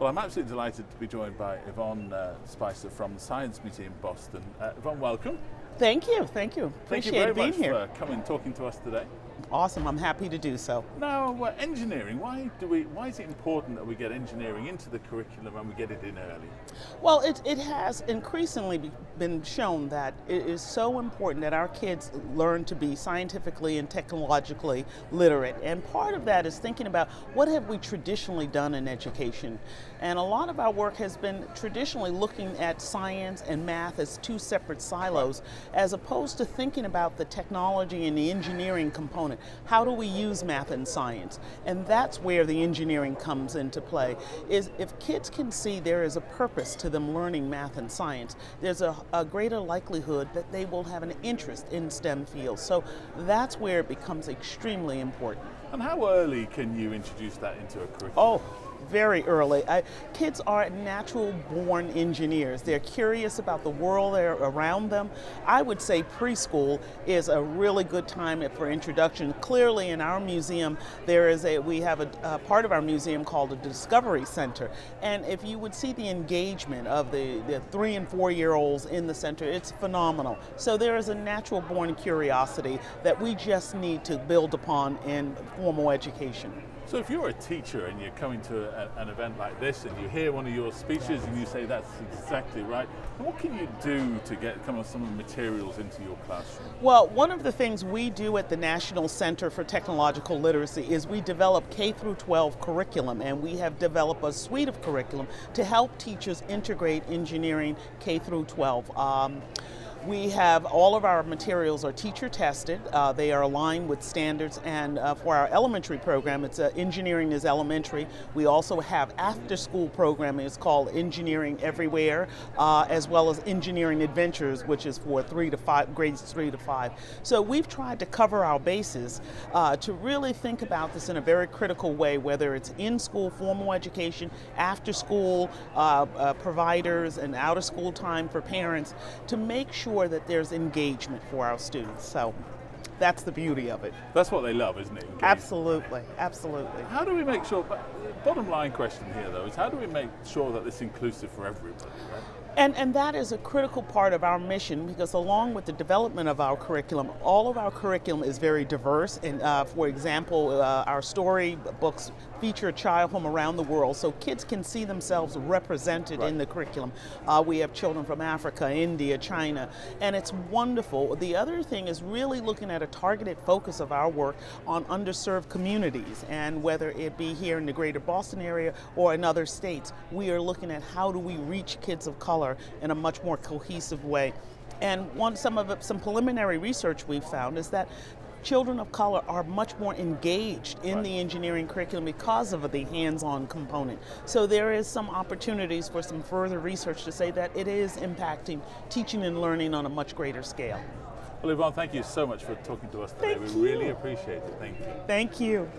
Well, I'm absolutely delighted to be joined by Yvonne Spicer from the Science Museum Boston. Yvonne, welcome. Thank you, thank you. Appreciate being here. Thank you very much for coming talking to us today. Awesome, I'm happy to do so. Now, engineering, why is it important that we get engineering into the curriculum and we get it in early? Well, it has increasingly been shown that it is so important that our kids learn to be scientifically and technologically literate. And part of that is thinking about what have we traditionally done in education. And a lot of our work has been traditionally looking at science and math as two separate silos, as opposed to thinking about the technology and the engineering component. How do we use math and science? And that's where the engineering comes into play, is if kids can see there is a purpose to them learning math and science, there's a greater likelihood that they will have an interest in STEM fields. So that's where it becomes extremely important. And how early can you introduce that into a curriculum? Oh, very early. Kids are natural born engineers. They're curious about the world around them. I would say preschool is a really good time for introduction. Clearly in our museum we have a part of our museum called a Discovery Center, and if you would see the engagement of the 3 and 4 year olds in the center, it's phenomenal. So there is a natural born curiosity that we just need to build upon in formal education. So if you're a teacher and you're coming to an event like this and you hear one of your speeches and you say that's exactly right, what can you do to get some of the materials into your classroom? Well, one of the things we do at the National Center for Technological Literacy is we develop K through 12 curriculum, and we have developed a suite of curriculum to help teachers integrate engineering K through 12. We have all of our materials are teacher tested. They are aligned with standards, and for our elementary program, it's Engineering is Elementary. We also have after school programming. It's called Engineering Everywhere, as well as Engineering Adventures, which is for grades 3 to 5. So we've tried to cover our bases to really think about this in a very critical way, whether it's in school formal education, after school providers, and out of school time for parents, to make sure that there's engagement for our students. So that's the beauty of it. That's what they love, isn't it? Engagement. Absolutely, absolutely. How do we make sure, bottom line question here though, is how do we make sure that it's inclusive for everybody, right? And that is a critical part of our mission, because along with the development of our curriculum, all of our curriculum is very diverse. And for example, our story books feature a child from around the world, so kids can see themselves represented in the curriculum. We have children from Africa, India, China, and it's wonderful. The other thing is really looking at a targeted focus of our work on underserved communities, and whether it be here in the greater Boston area or in other states, we are looking at how do we reach kids of color in a much more cohesive way. And some preliminary research we've found is that children of color are much more engaged in the engineering curriculum because of the hands-on component. So there is some opportunities for some further research to say that it is impacting teaching and learning on a much greater scale. Well, Yvonne, thank you so much for talking to us today. We really appreciate it. Thank you. Thank you.